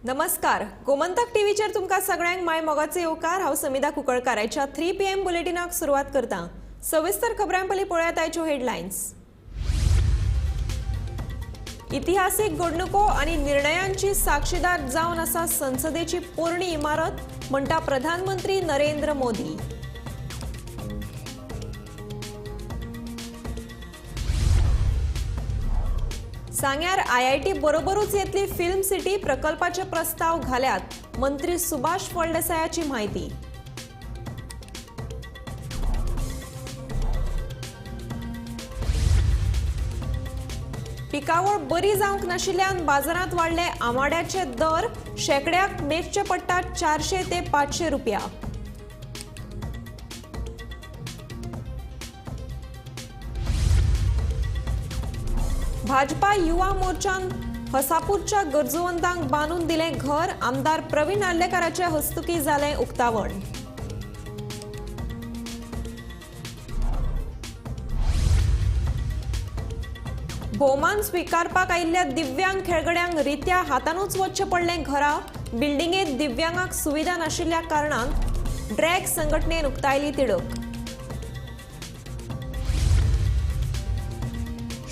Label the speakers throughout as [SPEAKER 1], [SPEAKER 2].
[SPEAKER 1] नमस्कार, गोमंतक टीव्हीचेर तुमकां सगळ्यांक माय मोगाचे येवकार। हांव समिधा कुंकळकाराच्या 3 PM बुलेटिनाक सुरवात करता। सविस्तर खबरां पयलीं पळयात आयच्यो हेडलायन्स। इतिहासीक घडणुको आनी निर्णयांची साक्षीदार जावन आसा संसदेची पोरणी इमारत, म्हणटा प्रधानमंत्री नरेंद्र मोदी। सांग्यार IIT बरोबरूच येतली फिल्म सिटी प्रकल्पाचे प्रस्ताव घाल्यात, मंत्री सुभाष फळदेसायाची माहिती। पिकावळ बरी जावंक नाशिल्ल्यान बाजारात वाडले आंबाड्याचे दर, शेकड्याक मेजचे पडटात 400 ते 500 रुपया। भाजपा युवा मोर्चान हसापूरच्या गरजवंतांक बांदून दिले घर, आमदार प्रवीण आर्लेकराचे हस्तुकी जाले उक्तावण। भोवमान स्वीकारपाक आयिल्ल्या दिव्यांग खेळगड्यांक रित्या हातानूच वचचे पडले घरा, बिल्डिंगेत दिव्यांगांक सुविधा नाशिल्ल्या कारणान ड्रॅग संघटनेन उक्तायली तिडक।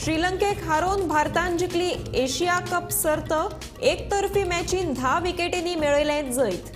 [SPEAKER 1] श्रीलंकेक हारोवन भारतान जिखली एशिया कप सर्त, एकतर्फी मॅचीन 10 विकेटींनी मेळयले जैत।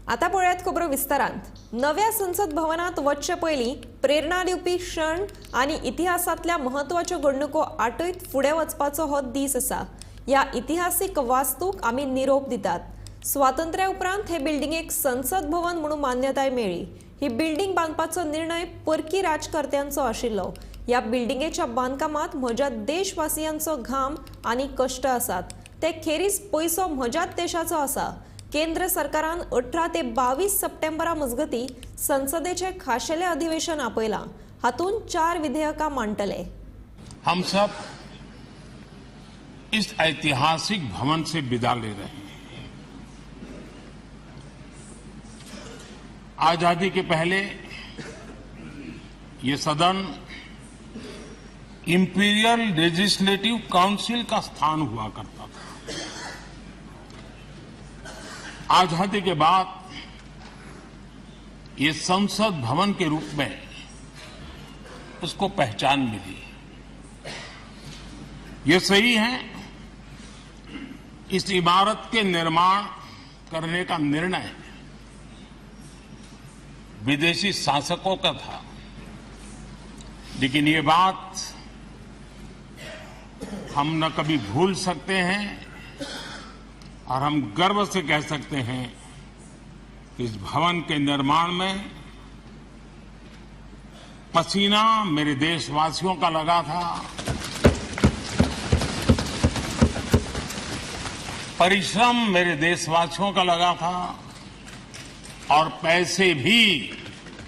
[SPEAKER 1] आता पळयात खबरो विस्तारांत। नव्या संसद भवनात वचचे पयलीं प्रेरणा दिवपी क्षण आनी इतिहासांतल्या महत्वाच्यो घडणुको आटयत फुडें वचपाचो हो दीस आसा। ह्या इतिहासीक वास्तूक आमी निरोप दितात। स्वातंत्र्या उपरांत हे बिल्डिंगेक संसद भवन म्हणून मान्यताय मेळ्ळी। ही बिल्डिंग बांदपाचो निर्णय परकी राजकर्त्यांचो आशिल्लो। ह्या बिल्डिंगेच्या बांदकामात म्हज्या देशवासियांचो घाम आनी कश्ट आसात। ते खेरीज पयसो म्हज्याच देशाचो आसा। केंद्र सरकारान 18 ते 22 सप्टेंबरा मजगती संसदेचे खाशेले अधिवेशन आपयलां। हातून 4 विधेयकां मांडटले।
[SPEAKER 2] हम सब इस ऐतिहासिक भवन से विदा ले रहे हैं। आजादी के पहले ये सदन इंपीरियल लेजिस्लेटिव काउंसिल का स्थान हुआ करता था। आजादी के बाद ये संसद भवन के रूप में उसको पहचान मिली। ये सही है, इस इमारत के निर्माण करने का निर्णय विदेशी शासकों का था, लेकिन ये बात हम न कभी भूल सकते हैं और हम गर्व से कह सकते हैं कि इस भवन के निर्माण में पसीना मेरे देशवासियों का लगा था, परिश्रम मेरे देशवासियों का लगा था और पैसे भी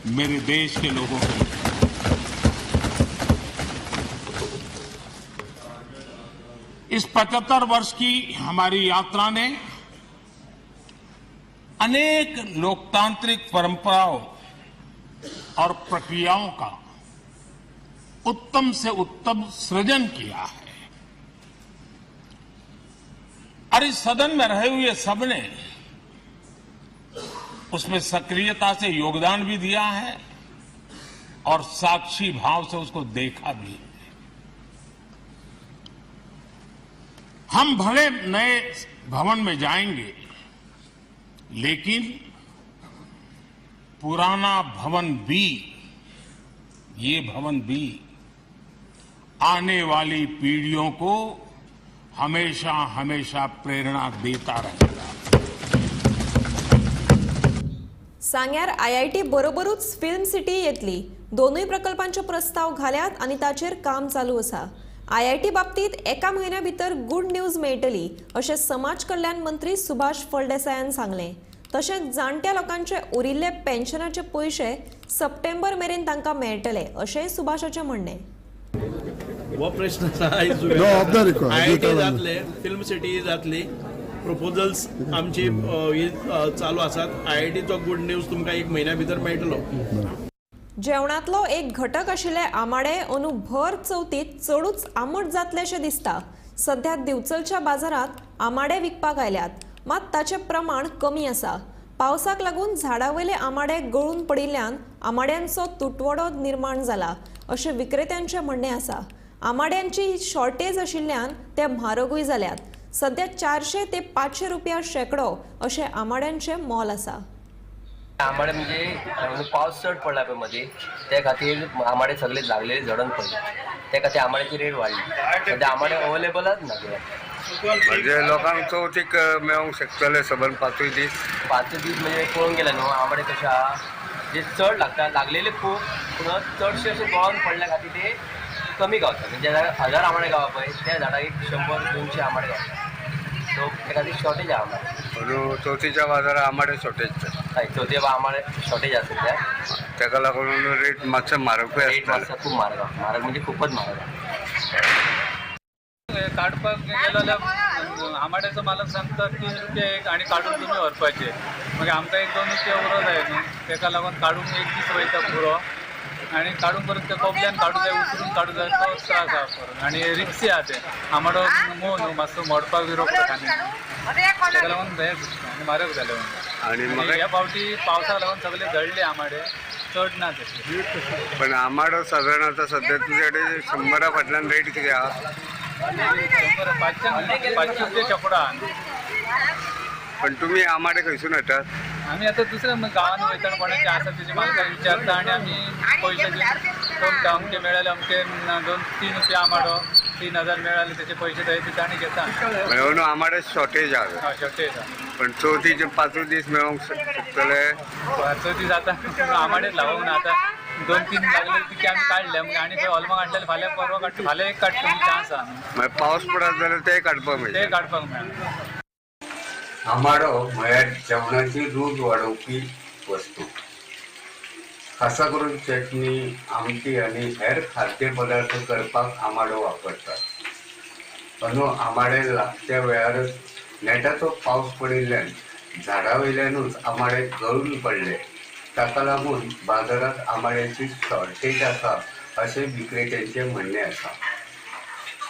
[SPEAKER 2] मेरे देश के लोगों के। इस 75 वर्ष की हमारी यात्रा ने अनेक लोकतांत्रिक परंपराओं और प्रक्रियाओं का उत्तम से उत्तम सृजन किया है और इस सदन में रहे हुए सबने उसमें सक्रियता से योगदान भी दिया है और साक्षी भाव से उसको देखा भी है। हम भले नए भवन में जाएंगे, लेकिन पुराना भवन भी, ये भवन भी आने वाली पीढ़ियों को हमेशा हमेशा प्रेरणा देता रहेगा।
[SPEAKER 1] सांग्यार IIT बरोबरूच फिल्म सिटी येतली। दोनूय प्रकल्पांचे प्रस्ताव घाल्यात आनी ताचेर काम चालू आसा। IIT बाबतीत एका म्हयन्या भितर गुड न्यूज मेळटली, अशें समाज कल्याण मंत्री सुभाष फळदेसायान सांगले। तशेंच जाणट्या लोकांचे उरिल्ले पेन्शनाचे पयशे सप्टेंबर मेरेन तांकां मेळटले, अशेंय सुभाषाचें म्हणणें।
[SPEAKER 3] हो प्रश्न IIT जातले, फिल्म सिटी जातली, प्रपोजल्स आमची चालू आसात। IITचो गुड न्यूज तुमकां एक म्हयन्या भितर मेळटलो।
[SPEAKER 1] जेवणातलो एक घटक आशिल्ले आमाडे अंदू भर चवथीत चडूच आंबट जातलेशें दिसता. सध्या दिवचलच्या बाजारात आमाडे विकपाक आयल्यात, मात ताचें प्रमाण कमी आसा. पावसाक लागून झाडावयले आमाडे गळून पडिल्ल्यान आमाड्यांचो तुटवडो निर्माण जाला अशें विक्रेत्यांचें म्हणणें आसा. आमाड्यांची शॉर्टेज आशिल्ल्यान ते म्हारगूय जाल्यात. सध्या 400 ते 500 रुपया शेकडो अशें आमाड्यांचें मोल आसा.
[SPEAKER 4] आंबाडे म्हणजे पावस चड पडला पळय मदीं, त्या खातीर आंबाडे सगळे लागलेले झडून पडले. त्या खातीर आंबाड्याची रेट वाडली. सध्या आंबाडे अवेलेबलच ना कित्याक
[SPEAKER 5] म्हणजे लोकांक चवथीक मेळोंक शकतले सबंद 5 दीस.
[SPEAKER 4] 5 दीस म्हणजे पळोवंक गेले न्हू, आंबाडे कशे आहा जे चड लागता, लागलेले खूब पूण चडशे अशे गळोन पडल्या खातीर ते कमी गावता. म्हणजे 1000 आंबाडे गावता पळय त्या झाडाक एक 100-200 आंबाडे गावता. सो त्या खातीर शॉर्टेज आहा आंबाडे.
[SPEAKER 5] चवथीच्या बाजारात आंबाडे शॉर्टेज
[SPEAKER 4] हय, चवथी आंबाडे शॉर्टेज आसा सध्या.
[SPEAKER 5] ताका लागून रेट मातसो म्हारग
[SPEAKER 4] रेट मातसो खूब म्हारग आहा. म्हारग म्हणजे खूपच म्हारग आहा.
[SPEAKER 6] काडपाक गेलो जाल्यार आंबाड्याचो मालक सांगता 3 रुपया एक आनी काडून तुमी व्हरपाचे. मागीर आमकां 1-2 रुपया उरो जाय न्हू, ताका लागून काडून एक दीस वयता पुरो आनी काडून परत ते कोबल्यान काडूं जाय, उतरून काडूं जाय, तो त्रास आहा करून. आनी रिक्सी आहा ते आंबाडो मोव न्हू, मातसो मोडपाक बिरोग पडटा ताका लागून हें आनी म्हारग जालें.
[SPEAKER 5] आणि
[SPEAKER 6] मग
[SPEAKER 5] मग
[SPEAKER 6] ह्या फावटी पावसाक लागून सगळे जळले आंबाडे, चड ना तशे.
[SPEAKER 5] पण आंबाडो साधारण आता सध्या तुझ्या कडेन 100 फाटल्यान रेट किती आहा?
[SPEAKER 6] 500 रुपये शेकडो आहा.
[SPEAKER 5] पण तुम्ही आंबाडे खंयसून हाडटात?
[SPEAKER 6] आम्ही आता दुसऱ्या गावांनी वयतना कोणाचे आसा तेजे मालकाक विचारता आनी आमी पयशे दिता. अमके मेळ्ळाले अमके 2-3 रुपया आंबाडो, 3000 मेळ्ळाले तेचे पयशे थंय दिता आनी घेता.
[SPEAKER 5] म्हणून आंबाडे शॉर्टेज आहा.
[SPEAKER 6] शॉर्टेज
[SPEAKER 5] पण चवथीचे 5 दीस मेळोंक शकतले.
[SPEAKER 6] चवथी जाता आंबाडेच लावूंक ना. आता 2-3 लागले तिके आमी काडले. मग आनी खंय हॉलमाक हाडलेले फाल्यां परवा काडटा, फाल्यां एक काडटा चान्स आहा.
[SPEAKER 5] मागीर पावस पडत जाल्यार ते काडपाक
[SPEAKER 6] ते
[SPEAKER 5] मेळटा.
[SPEAKER 6] काडपाक मेळना.
[SPEAKER 5] आंबाडो म्हळ्यार जेवणाची रूच वाडोवपी वस्तू. खासा करून चटणी, आमटी आनी हेर खाद्य पदार्थ करपाक आंबाडो वापरतात. अंदू आंबाडे लागच्या वेळारच नेटाचो पावस पडिल्ल्यान झाडां वयल्यानूच आंबाडे गळून पडले. ताका लागून बाजारात आंबाड्याची शॉर्टेज आसा अशें विक्रेत्यांचे म्हणणे आसा.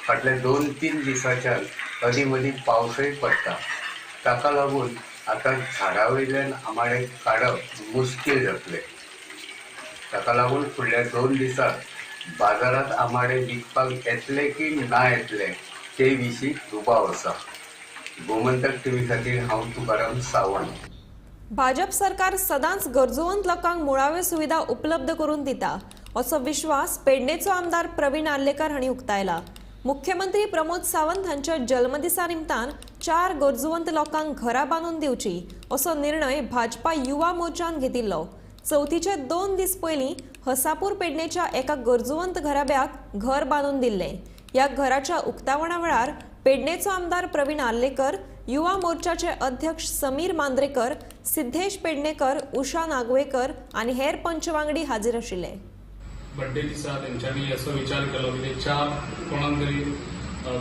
[SPEAKER 5] फाटल्या 2-3 दिसांच्यान अदीं मदीं पावसय पडटा. ताका लागून आतां झाडां वयल्यान आंबाडे काडप मुश्कील जातलें. ताका लागून फुडल्या 2 दिसांत बाजारात आंबाडे विकपाक येतले की ना येतले ते विशीं दुबाव आसा. गोमंतक टीव्ही खातीर हांव तुकाराम सावंत.
[SPEAKER 1] भाजप सरकार सदांच गरजवंत लोकांक मुळाव्यो सुविधा उपलब्ध करून दिता असो विश्वास पेडणेचो आमदार प्रवीण आर्लेकर हांणी उक्तायला. मुख्यमंत्री प्रमोद सावंत हांच्या जल्मदिसा निमतान 4 गरजवंत लोकांक घरां बांदून दिवची असो निर्णय भाजपा युवा मोर्चान घेतिल्लो. चवथीचे 2 दीस पयलीं हसापूर पेडणेच्या एका गरजवंत घराब्याक घर बांदून दिल्लें. या घराच्या उक्तावणा वेळार पेडणेचो आमदार प्रवीण आर्लेकर, युवा मोर्चाचे अध्यक्ष समीर मांद्रेकर, सिद्धेश पेडणेकर, उषा नागवेकर आनी हेर पंचवांगडी हाजीर आशिल्ले.
[SPEAKER 7] बर्थडे दिसा तेंच्यांनी असो विचार केलो की 4 कोणाक तरी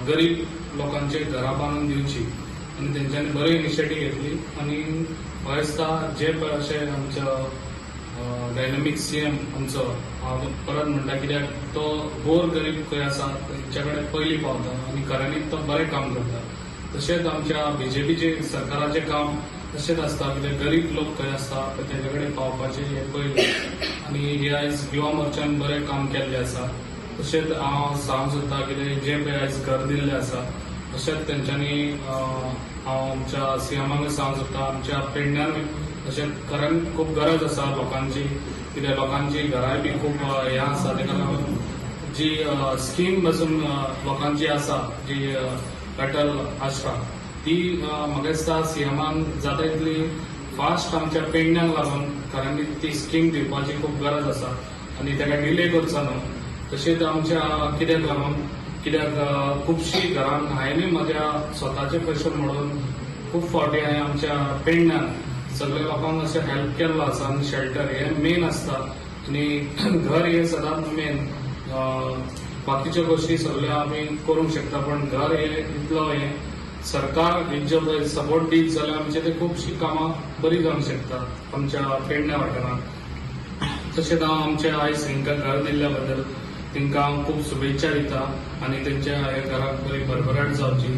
[SPEAKER 7] गरीब लोकांचे घरां बांदून दिवची आनी तेंच्यांनी बरी इनिशिएटीव घेतली. आनी म्हाका दिसता जे पळय अशें आमचो डायनॅमीक सीएम आमचो, हांव परत म्हणटा कित्याक तो गोर गरीब खंय आसा तेंच्या कडेन पयलीं पावता आनी खऱ्यांनीच तो बरें काम करता. तशेंच आमच्या बीजेपीचे सरकाराचें काम तशेंच आसता कित्याक गरीब लोक खंय आसता तेंचे कडेन पावपाचें हें पयलीं. आनी हे आयज युवा मोर्चान बरें काम केल्लें आसा. तशेंच हांव सांग सोदता कितें जे पळय आयज घर दिल्लें आसा तशेंच तेंच्यांनी हांव आमच्या सीएमाक सांग सोदता आमच्या पेडण्यारूय तशेंच खऱ्यान खूब गरज आसा लोकांची. कित्याक लोकांची घरांय बी खूब हें आसा. ताका लागून जी स्कीम पासून लोकांची आसा जी अटल आश्रा ती म्हाका दिसता सीएमान जाता तितली फास्ट आमच्या पेडण्यांक लागून खऱ्यांनी ती स्कीम दिवपाची खूब गरज आसा आनी ताका डिले करचो न्हू. तशेंच आमच्या कित्याक लागून कित्याक खुबशीं घरांक हांवेंय म्हज्या स्वताचे पयशे मोडून खूब फावटी हांवें आमच्या पेडण्यान सगळ्या लोकांक अशें हेल्प केल्लो आसा. आनी शेल्टर हें मेन आसता आनी घर हें सदांच मेन. बाकीच्यो गोश्टी सगळ्यो आमी करूंक शकता पण घर हें इतलो हें सरकार एक जर सपोर्ट दीत जाल्यार आमचे ते खुबशीं कामां बरी जावंक शकता आमच्या पेडण्या वाठारांत. तशेंच हांव आमचे आयज तांकां घर दिल्ल्या बद्दल तांकां खूब शुभेच्छा दिता आनी तेंच्या ह्या घराक बरी भरभराट जावची.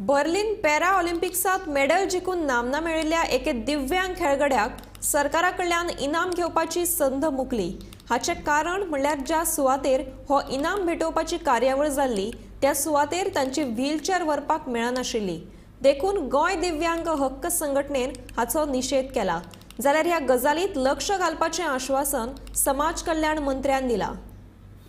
[SPEAKER 1] बर्लिन पॅरा ऑलिम्पिक्सात मेडल जिखून नामना मेळिल्ल्या एके दिव्यांग खेळगड्याक सरकारा कडल्यान इनाम घेवपाची संद मुकली. हाचे कारण म्हणल्यार ज्या सुवातेर हो इनाम भेटोवपाची कार्यावळ जाल्ली त्या सुवातेर तांची व्हीलचेअर व्हरपाक मेळनाशिल्ली. देखून गोंय दिव्यांग हक्क संघटनेन हाचो निशेध केला. जाल्यार ह्या गजालीत लक्ष घालपाचें आश्वासन समाज कल्याण मंत्र्यान दिलां.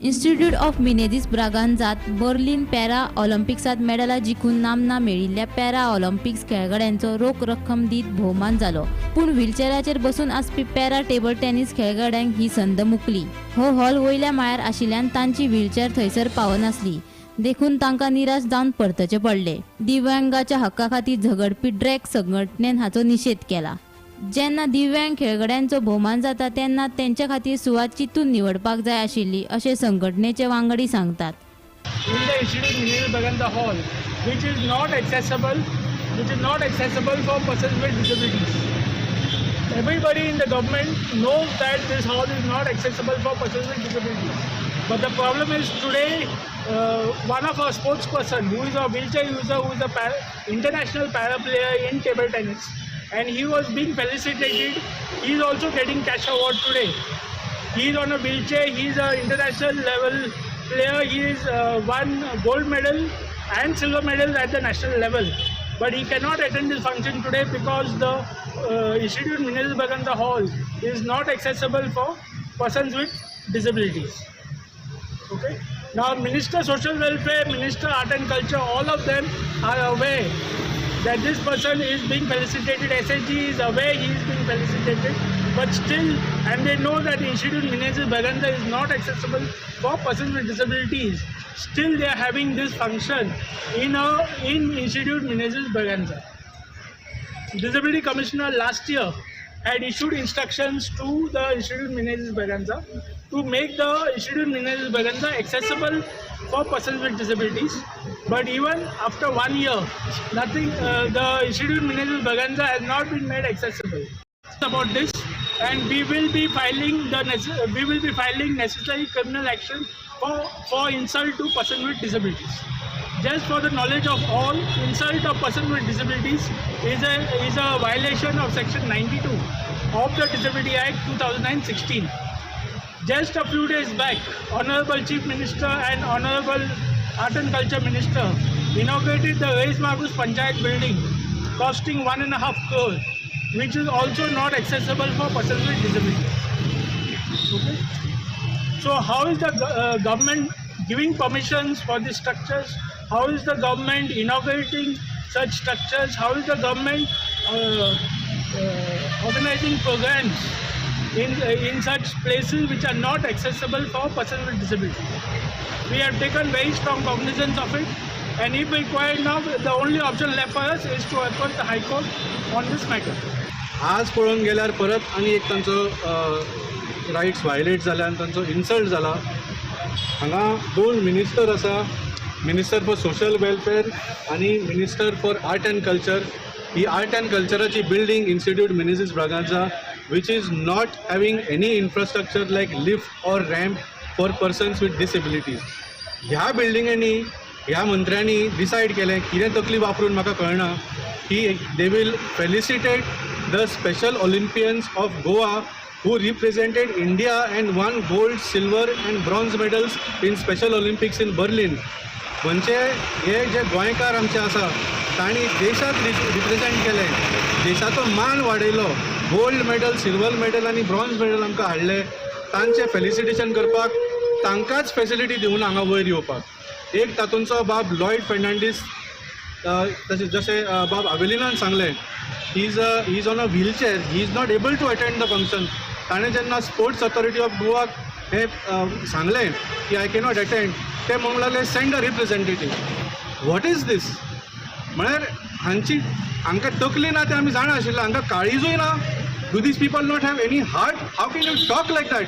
[SPEAKER 8] इन्स्टिट्यूट ऑफ मिनेझीस ब्रागांझात बर्लिन पॅरा ऑलिम्पिक्सात मेडलां जिखून नामना मेळिल्ल्या पॅरा ऑलिम्पिक्स खेळगड्यांचो रोख रक्कम दीत भोवमान जालो. पूण व्हीलचेअराचेर बसून आसपी पॅरा टेबल टेनिस खेळगड्यांक ही संद मुकली. हो हॉल वयल्या माळ्यार आशिल्ल्यान तांची व्हीलचेअर थंयसर पावनासली. देखून तांकां निराश जावन परतचे पडले. दिव्यांगाच्या हक्का खातीर झगडपी ड्रॅक संघटनेन हाचो निशेध केला. जेन्ना दिव्यांग खेळगड्यांचो भोवमान जाता तेन्ना तेंच्या खातीर सुवात चिंतून निवडपाक जाय आशिल्ली अशें संघटनेचे वांगडी सांगतात.
[SPEAKER 9] In the Institute Mineral Baganda Hall, which is not accessible for persons with disabilities. Everybody in the government knows that this hall is not accessible for persons with disabilities. But the problem is today, one of our sportsperson who is a wheelchair user, who is a international para player in table tennis, and he was being felicitated. He is also getting cash award today. He is on a wheelchair. He is an international level player. He is won gold medal and silver medal at the national level. But he cannot attend this function today because the Institute Mineral Baganda Hall is not accessible for persons with disabilities. Okay. Now, Minister Social Welfare, Minister Art and Culture, all of them are aware that this person is being felicitated. SSG is aware he is being felicitated, but still, and they know that Institute Mineral Baganda is not accessible for persons with disabilities. Still, they are having this function in Institute Mineral Baganda. Disability Commissioner last year had issued instructions to the Institute Mineral Baganda to make the Institute Mineral Baganda accessible for persons with disabilities. But even after 1 year, nothing. The Institute Mineral Baganda has not been made accessible. About this, and we will be filing necessary criminal action for insult to persons with disabilities. Just for the knowledge of all, insult of persons with disabilities is a violation of Section 92 of the Disability Act 2016. Just a few days back, Honorable Chief Minister and Honorable Art and Culture Minister inaugurated the Reis Magus Panchayat building costing 1.5 crore, which is also not accessible for persons with disabilities. Okay? So how is the government giving permissions for these structures? How is the government inaugurating such structures? How is the government organizing programs in such places which are not accessible for persons with disabilities? We have taken very strong cognizance of it, and if required now, the only option left for us is to approach the High Court on this matter.
[SPEAKER 3] आज पळोवंक गेल्यार परत आनी एक तांचो rights violet जाला आनी तांचो इन्सल्ट जाला. हांगा 2 मिनिस्टर आसा, मिनिस्टर फॉर सोशल वेलफेअर आनी minister for art and culture. ही आर्ट एंड कल्चराची building institute Menezes Braganza, which is not having any infrastructure like lift or ramp for persons with disabilities. ह्या बिल्डिंगांनी ह्या मंत्र्यांनी डिसायड केलें, कितें तकली वापरून म्हाका कळना, की they will felicitate the special Olympians of Goa who represented India and won gold, silver and bronze medals in special Olympics in Berlin. म्हणजे हे जे गोंयकार आमचे आसा तांणी देशाक रिप्रेझेंट केलें, देशाचो मान वाडयलो, गोल्ड मेडल, सिल्वर मेडल आनी ब्रॉन्झ मेडल आमकां हाडले. तांचें फेलिसिटेशन करपाक तांकांच फेसिलिटी दिवन हांगा वयर येवपाक. एक तातूंचो बाब लॉयड फेर्नांडीस, जशें बाब आवेलिनान सांगलें, he is on a wheelchair, he is not able to attend the function. ताणें जेन्ना स्पोर्ट्स ऑथॉरिटी ऑफ गोवाक हें सांगलें की आय कॅनॉट अटेंड, ते म्हणूंक लागले send a representative. What is दीस? म्हळ्यार हांकां तकली ना तें आमी जाणा आशिल्लें, हांकां काळीजूय ना. Do these people not have any heart? How can you talk like that?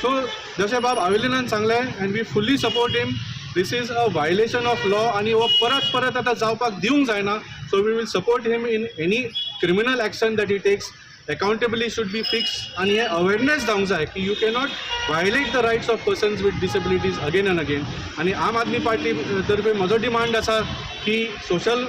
[SPEAKER 3] So जशें बाब आवेलिनान सांगलें, and we fully support him. This is a violation of law आनी हो परत आतां जावपाक दिवंक जायना. So we will support him in any criminal action that he takes. Accountability should be fixed आनी हे अवेरनेस जावंक जाय की you cannot violate the rights of persons with disabilities again and again. आनी आम आदमी पार्टी तर्फे म्हजो डिमांड आसा की सोशल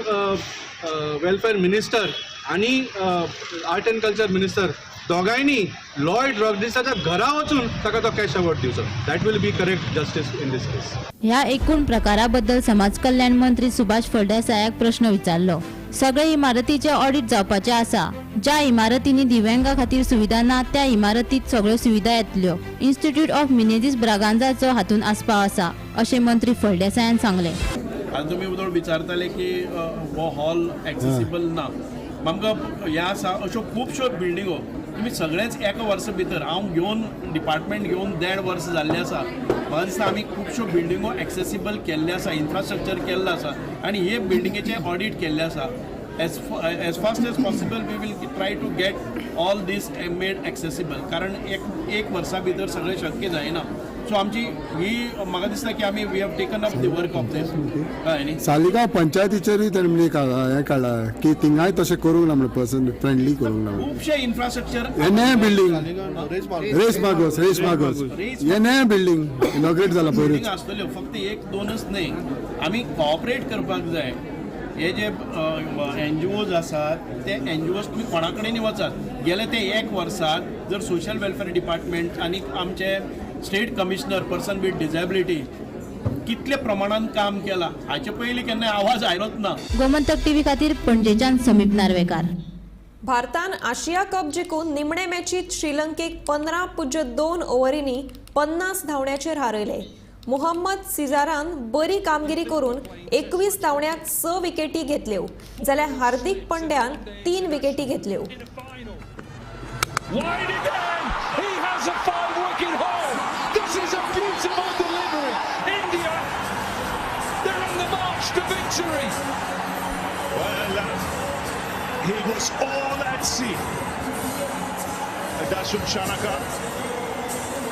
[SPEAKER 3] वेलफेअर मिनिस्टर आणि आर्ट अँड कल्चर मिनिस्टर दोगांयनी लॉयड रॉड्रिग्साच्या घरा वचून ताका तो कॅश अवॉर्ड दिवचो. That will be correct justice in this case.
[SPEAKER 8] ह्या एकूण प्रकाराबद्दल समाज कल्याण मंत्री सुभाष फळदेसायाक प्रश्न विचारलो. सगळे इमारतीचे ऑडिट जावपाचे आसा. ज्या इमारतींनी दिव्यांगा खातीर सुविधा ना त्या इमारतीत सगळ्यो सुविधा येतल्यो. इन्स्टिट्यूट ऑफ मिनेझीस ब्रागांझाचो हातून आस्पाव आसा अशें मंत्री फळदेसायान सांगलें.
[SPEAKER 10] आज तुमी उदोड विचारताले की हो हॉल एक्सेसिबल ना. आमकां हे आसा अश्यो खुबश्यो बिल्डिंगो तुमी सगळेच एका वर्सा भितर हांव घेवन डिपार्टमेंट घेवन 1.5 वर्स जाल्लें आसा. म्हाका दिसता आमी खुबश्यो बिल्डिंगो एक्सेसिबल केल्ले आसा, इन्फ्रास्ट्रक्चर केल्लो आसा आनी हे बिल्डिंगेचे ऑडिट केल्ले आसा. as fast as possible we will try to get all this made accessible कारण एक वर्सा भितर सगळें शक्य जायना. सो आमची ही म्हाका दिसता की आमी we have taken up the work of this. न्ही
[SPEAKER 11] सालिगांव पंचायतीचेरूय तांणी हें काडला की थिंगाय तशें करूंक ना म्हणून पर्सन फ्रेंडली करूंक ना.
[SPEAKER 10] खुबशे इन्फ्रास्ट्रक्चर
[SPEAKER 11] एने बिल्डिंग रेस मागोस एने बिल्डिंग इनॉग्रेट जाला पयलीं
[SPEAKER 10] आसतल्यो फक्त एक दोनच न्हय. आमी कोऑपरेट करपाक जाय. हे जे NGOs आसात ते NGOs तुमी कोणा कडेन वचात. गेले ते एक वर्साक जर सोशल वेलफेअर डिपार्टमेंट आनी आमचे state commissioner person with disability कितल्या प्रमाणात काम केलां हाचे पयलीं केन्ना आवाज आयलोच ना.
[SPEAKER 8] गोमंतक टीव्ही खातीर पणजेच्यान समीप नार्वेकार.
[SPEAKER 1] भारतान आशिया कप जिखून निमणे मॅचीत श्रीलंकेक 15.2 ओव्हरींनी 50 धांवड्याचेर हारयले. मोहम्मद सिजारान बरी कामगिरी करून 21 धांवड्यात 6 विकेटी घेतल्यो जाल्यार हार्दिक पंड्यान 3 विकेटी घेतल्यो.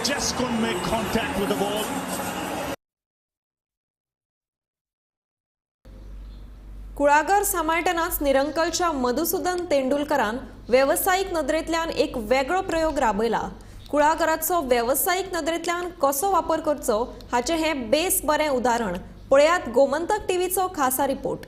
[SPEAKER 12] Just couldn't make contact with the ball.
[SPEAKER 1] कुळागर सांबाळटनाच निरंकलच्या मधुसूदन तेंडुलकरान वेवसायीक नदरेंतल्यान एक वेगळो प्रयोग राबयला. कुळागराचो वेवसायीक नदरेंतल्यान कसो वापर करचो हाचें हें बेस बरें उदाहरण. पळयात गोमंतक टीव्हीचो खासा रिपोर्ट.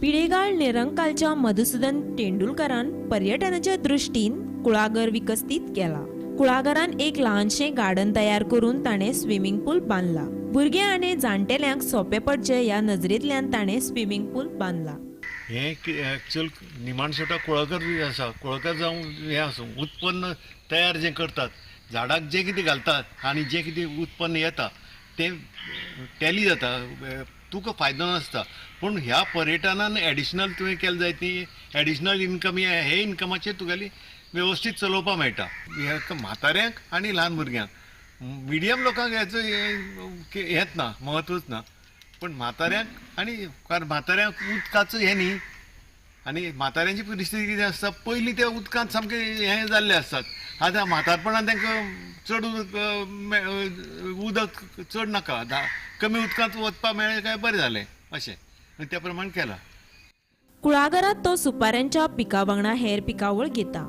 [SPEAKER 13] पिळेगाळ निरंकालच्या मधुसूदन तेंडुलकरान पर्यटनाच्या दृश्टीन कुळागर विकसीत केला. कुळागरान एक ल्हानशें गार्डन तयार करून ताणें स्विमींग पूल बांदला. भुरगे आनी जाणटेल्यांक सोंपें पडचें ह्या नजरेंतल्यान ताणें स्विमींग पूल बांदला.
[SPEAKER 14] हें एक्चुअल निमाणसोटा कुळागर बी आसा. कुळागर जावं हें आसूं उत्पन्न तयार जें करतात झाडाक जें कितें घालतात आनी जें कितें उत्पन्न येता तें टॅली जाता. तुका फायदो नासता. पूण ह्या पर्यटनान एडिशनल तुवें केलें जाय ती एडिशनल इन्कम हे इन्कमाचेर तुगेली वेवस्थीत चलोवपाक मेळटा. म्हाताऱ्यांक आनी ल्हान भुरग्यांक मिडियम लोकांक हेचो हेंच ना महत्वच ना. पण म्हाताऱ्यांक आनी कारण म्हाताऱ्यांक उदकाचो हें न्ही आनी म्हाताऱ्यांची परिस्थिती कितें आसता पयलीं त्या उदकांत सामकें हें जाल्लें आसतात. आतां म्हातारपणांत तांकां चड उदक चड नाका कमी उदकांत वचपाक मेळ्ळें काय बरें जालें अशें आनी त्या प्रमाण केलां.
[SPEAKER 13] कुळागरांत तो सुपाऱ्यांच्या पिका वांगडा हेर पिकावळ घेता.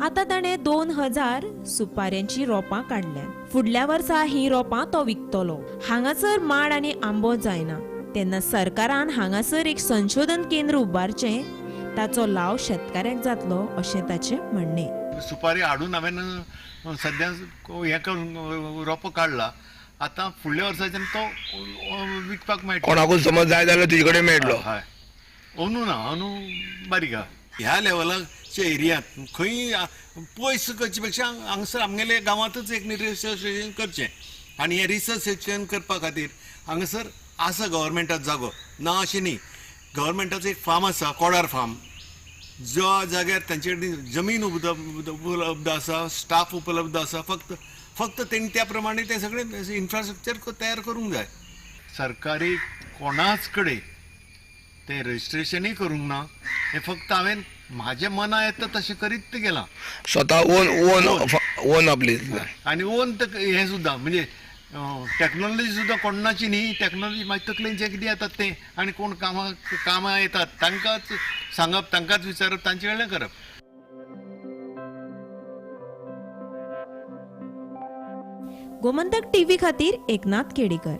[SPEAKER 13] आतां ताणें 2000 सुपाऱ्यांची रोपां काडल्यात. फुडल्या वर्सा ही रोपां तो विकतलो. हांगासर माड आनी आंबो जायना तेन्ना सरकारान हांगासर एक संशोधन केंद्र उबारचें. ताचो लाव शेतकाऱ्यांक जातलो अशें ताचें म्हणणें.
[SPEAKER 14] सुपारी हाडून हांवें सद्या हें करून रोपो काडला. आतां फुडल्या वर्साच्यान तो विकपाक मेळटा.
[SPEAKER 15] कोणाकूय समज जाय जाल्यार तुजे कडेन मेळटलो.
[SPEAKER 14] हय अंदू ना अंदू बारीक आहा. ह्या लेवलाच्या एरियांत खंय पयस करचे पेक्षा हांगासर आमगेले गांवांतच एक रिसर्च करचें आनी हें रिसर्च करपा खातीर हांगासर आसा गव्हर्मेंटाचो जागो ना अशें न्ही. गव्हर्मेंटाचो एक फार्म आसा कोडार फार्म ज्या जाग्यार तांचे कडेन जमीन उपलब्ध आसा स्टाफ उपलब्ध आसा. फक्त तेणी त्या प्रमाणे तें सगळें इन्फ्रास्ट्रक्चर तयार करूंक जाय. सरकारी कोणाच कडेन तें रजिस्ट्रेशनय करूंक ना. हें फक्त हांवें म्हाज्या मना येता तशें करीत गेलां.
[SPEAKER 15] स्वता ओन आपली
[SPEAKER 14] आनी ओन हें सुद्दां म्हणजे टॅक्नॉलॉजी सुद्दां कोणाची न्ही. टॅक्नॉलॉजी म्हाजे तकलेन जें कितें येतात तें आनी कोण कामां येतात तांकांच सांगप तांकांच विचारप तांचे कडल्यान करप.
[SPEAKER 13] गोमंतक टीव्ही खातीर एकनाथ केडेकर.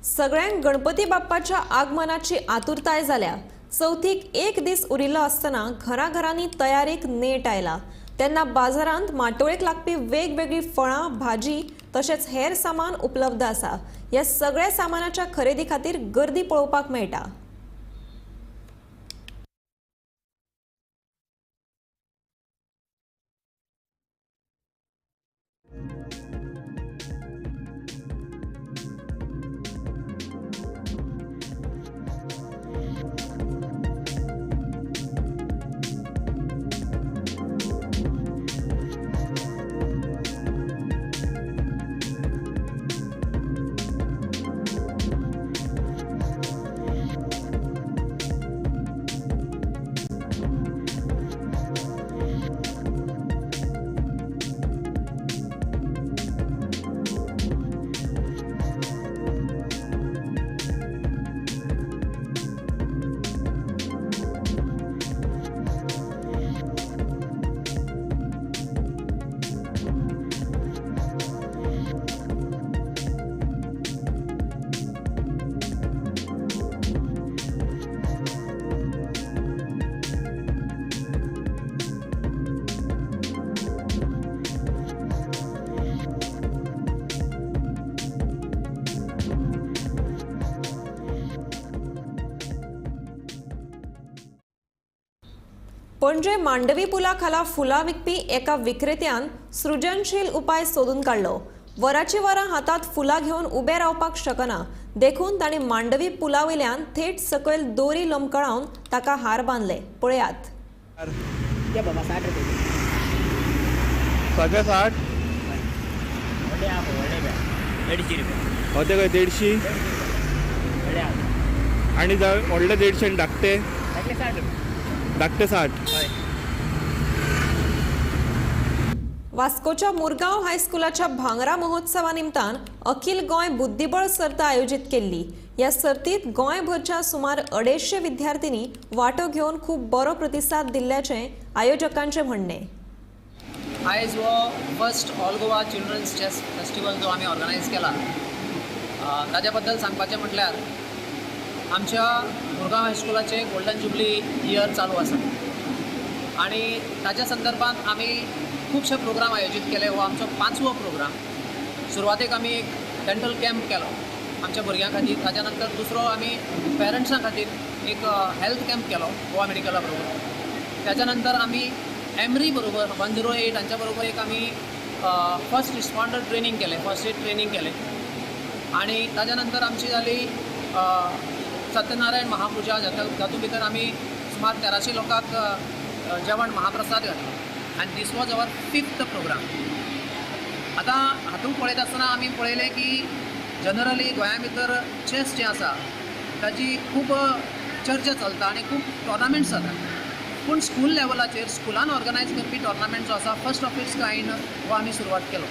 [SPEAKER 1] सगळ्यांक गणपती बाप्पाच्या आगमनाची आतुरताय जाल्या. चवथीक एक दीस उरिल्लो आसतना घराघरांनी तयारेक नेट आयला तेन्ना बाजारांत माटोळेक लागपी वेगवेगळी फळां, भाजी तशेंच हेर सामान उपलब्ध आसा. ह्या सगळ्या सामानाच्या खरेदी खातीर गर्दी पळोवपाक मेळटा. पणजे मांडवी पुला खाला फुलां विकपी एका विक्रेत्यान सृजनशील उपाय सोदून काडलो. वरांची वरां हातांत फुलां घेवन उबे रावपाक शकना देखून ताणें मांडवी पुला वयल्यान थेट सकयल दोरी लोंबकळावन ताका हार बांदले. पळयात.
[SPEAKER 10] सगळे 60 होते काय 150 आणि व्हडले 150 आणि धाकटे 60.
[SPEAKER 1] वास्कोच्या मुरगांव हायस्कुलाच्या भांगरा महोत्सवा निमतान अखिल गोंय बुद्धिबळ सर्त आयोजित केल्ली. ह्या सर्तीत गोंयभरच्या सुमार 250 विद्यार्थ्यांनी वांटो घेवन खूब बरो प्रतिसाद दिल्ल्याचें आयोजकांचें म्हणणें.
[SPEAKER 16] आयज हो first all Goa children's chess festival जो आमी ऑर्गनायज केला ताज्या बद्दल सांगपाचें म्हटल्यार आमच्या मुरगांव हायस्कुलाचें गोल्डन जुबली इयर चालू आसा आनी ताच्या संदर्भांत आमी खुबशे प्रोग्राम आयोजीत केले. हो आमचो 5वो प्रोग्राम. सुरवातेक आमी एक डेंटल कॅम्प केलो आमच्या भुरग्यां खातीर. ताच्या नंतर दुसरो आमी पेरंट्सां खातीर एक हेल्थ कॅम्प केलो गोवा मेडिकला बरोबर. त्याच्या नंतर आमी एमरी बरोबर 108 हांच्या बरोबर एक आमी फर्स्ट रिस्पॉन्डर ट्रेनिंग केलें, फर्स्ट एड ट्रेनिंग केलें. आनी ताच्या नंतर आमची जाली सत्यनारायण महापुजा जातूंत भितर आमी सुमार 1300 लोकांक जेवण महाप्रसाद घातलो आनी दीस वॉज अवर 5th प्रोग्राम. आतां हातूंत पळयत आसतना आमी पळयलें की जनरली गोंया भितर चॅस जें आसा ताची खूब चर्चा चलता आनी खूब टॉर्नामेंट्स जातात. पूण स्कूल लेवलाचेर स्कुलान ऑर्गनायज करपी टॉर्नामेंट जो आसा फर्स्ट ऑफ इट्स कायंड हो आमी सुरवात केलो.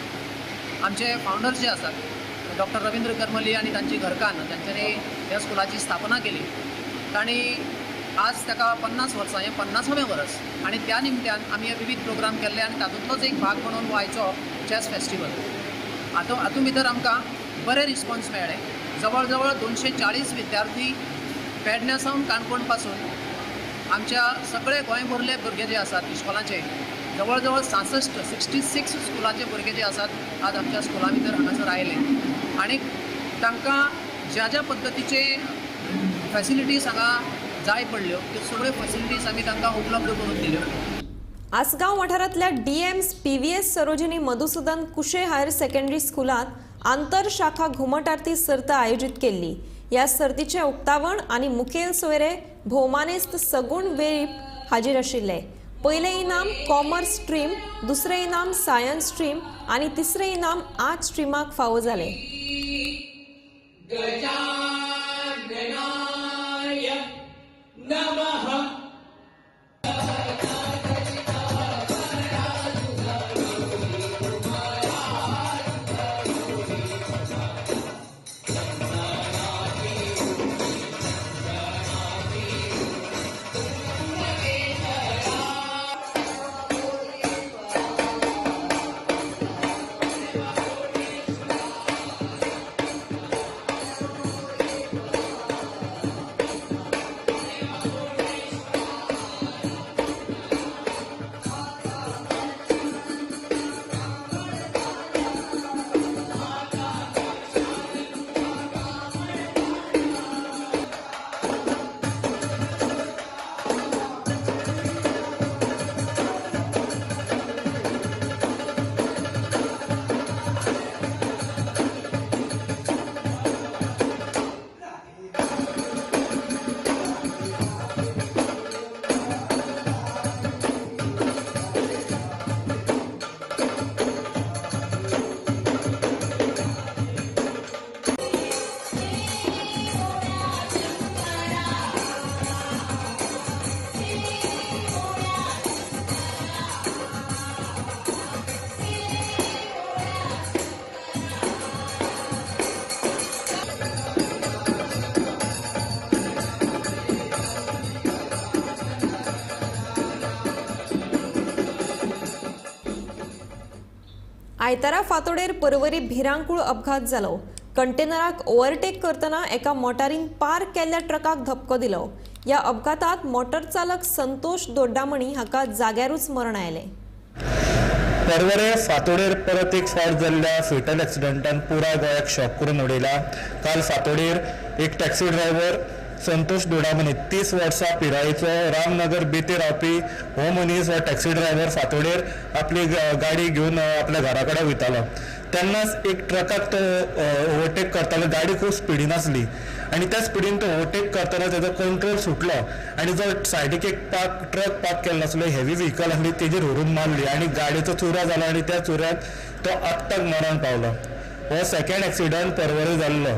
[SPEAKER 16] आमचे फावंडर्स जे आसात डॉक्टर रवींद्र करमली आनी तांची घरकान्न तांच्यांनी ह्या स्कुलाची स्थापना केली. तांणी आज ताका 50 वर्सां, हें 50वें वर्स आनी त्या निमत्यान आमी हे विविध प्रोग्राम केल्ले आनी तातूंतलोच एक भाग म्हणून हो आयचो चॅस फेस्टिवल. हातूंत भितर आमकां बरे रिस्पॉन्स मेळ्ळे. जवळ जवळ 240 विद्यार्थी पेडण्यां सावन काणकोण पासून आमच्या सगळे गोंयभरले भुरगे जे आसात इस्कॉलाचे जवळ जवळ 66 स्कुलाचे भुरगे जे आसात आज आमच्या स्कुला भितर हांगासर आयले आनी तांकां ज्या ज्या पद्दतीचे फॅसिलिटीज हांगा जाय पडल्यो त्यो सगळ्यो फॅसिलिटीज आमी तांकां उपलब्ध करून दिल्यो.
[SPEAKER 1] आसगांव वाठारांतल्या DM's PVS Sarojini Madhusudan Kushe higher secondary स्कुलांत आंतरशाखा घुमट आरती सर्त आयोजीत केल्ली. ह्या सर्तीचे उक्तावण आनी मुखेल सोयरे भोवमानेस्त सगूण वेळीप हाजीर आशिल्ले. पयलें इनाम कॉमर्स स्ट्रीम, दुसरें इनाम सायन्स स्ट्रीम आनी तिसरें इनाम आर्ट स्ट्रिमाक फावो जालें. आयतारा फातोडेर परवरी भिरांकूळ अपघात जालो. कंटेनराक ओव्हरटेक करतना एका मोटारीन पार्क केल्ल्या ट्रकाक धपको दिलो. या अपघातात मोटार चालक संतोष दोड्डामणी हाका जाग्यारूच मरण आयलें.
[SPEAKER 17] परवरे फातोडेर परत एक फावट जाल्ल्या फेटल एक्सिडेंटान पुराय गोंयाक शॉक करून उडयला. काल फातोडेर एक टॅक्सी ड्रायव्हर संतोष दोडामणी 30 वर्सां पिरायेचो रामनगर बेते रावपी हो मनीस हो टॅक्सी ड्रायव्हर फातोडेर आपली गाडी घेवन आपल्या घरा कडेन वयतालो. तेन्नाच एक ट्रकाक तो ओवरटेक करतालो. गाडी खूब स्पिडीन आसली आनी त्या स्पिडीन तो ओवरटेक करतना तेजो कंट्रोल सुटलो आनी जो सायडीक एक ट्रक पार्क केल्लो आसलो, हेवी व्हिकल आसली, तेजेर व्हरून मारली आनी गाडयेचो चुरा जालो आनी त्या चुऱ्याक तो आत्ताक मरण पावलो. हो सेकंड एक्सिडंट परवरे जाल्लो.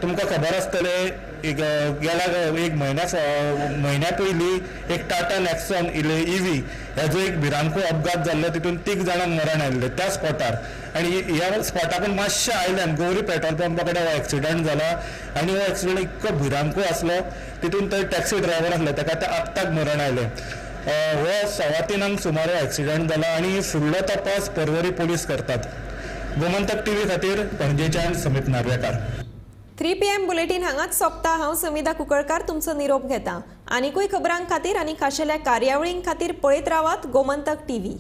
[SPEAKER 17] तुमकां खबर आसतलें गेल्या एक म्हयन्या पयलीं एक टाटा नॅक्सॉन EV हेजो एक भिरांकूळ अपघात जाल्लो. तितून 3 जाणांक मरण आयिल्लें त्या स्पॉटार. आनी ह्या स्पॉटाकून मातशे आयल्यान गौरी पेट्रोल पंपा कडेन हो एक्सिडंट जाला आनी हो एक्सिडंट इतको भिरांकूळ आसलो. तितून तो टॅक्सी ड्रायव्हर आसलो, ताका ते आत्ताक मरण आयलें. हो 3:15 सुमार हो एक्सिडंट जाला आनी फुडलो तपास परवरी पोलीस करतात. गोमंतक TV खातीर पणजेच्यान समीप नार्वेकार.
[SPEAKER 1] 3 PM बुलेटिन हांगाच सोंपता. हांव समिधा कुंकळकार तुमचो निरोप घेता. आनीकूय खबरां खातीर आनी खाशेल्या कार्यावळीं खातीर पळयत रावात गोमंतक TV.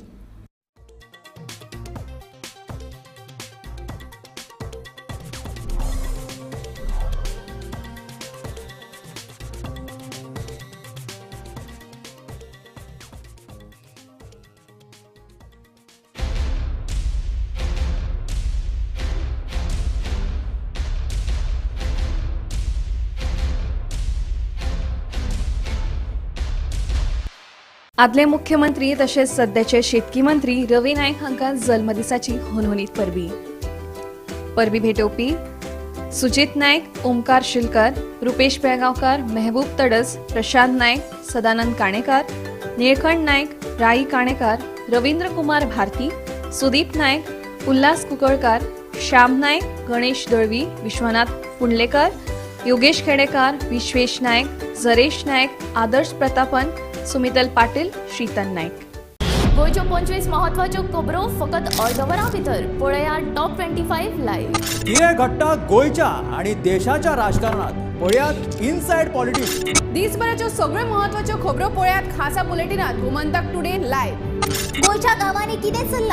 [SPEAKER 18] आदले मुख्यमंत्री तशेंच सध्याचे शेतकी मंत्री रवी नायक हांकां जल्मदिसाची होनहोनीत परबी भेटोवपी सुजीत नायक, ओमकार शिलकर, रुपेश बेळगांवकार, मेहबूब तडस, प्रशांत नायक, सदानंद काणेकार, निळकंठ नायक, राई काणेकार, रवींद्र कुमार भारती, सुदीप नायक, उल्हास कुंकळकार, श्याम नायक, गणेश दळवी, विश्वनाथ पुंडलेकर, योगेश खेडेकार, विश्वेश नायक, जरेश नायक, आदर्श प्रतापन, सुमितल पाटील, श्रीतन नायक.
[SPEAKER 19] गोंयच्यो 25 म्हत्वाच्यो खबरो फकत अर्दवरा भितर. पळया टॉप 25 लायव्ह.
[SPEAKER 20] कितें घडटा गोंयच्या आनी देशाच्या राजकारणात पळयात इनसायड पॉलिटिक्स.
[SPEAKER 19] दिसभराच्यो सगळ्यो म्हत्वाच्यो खबरो पळयात खासा बुलेटिनात गोमंतक टुडे लायव्ह. गोंयच्या गांवांनी कितें चल्लां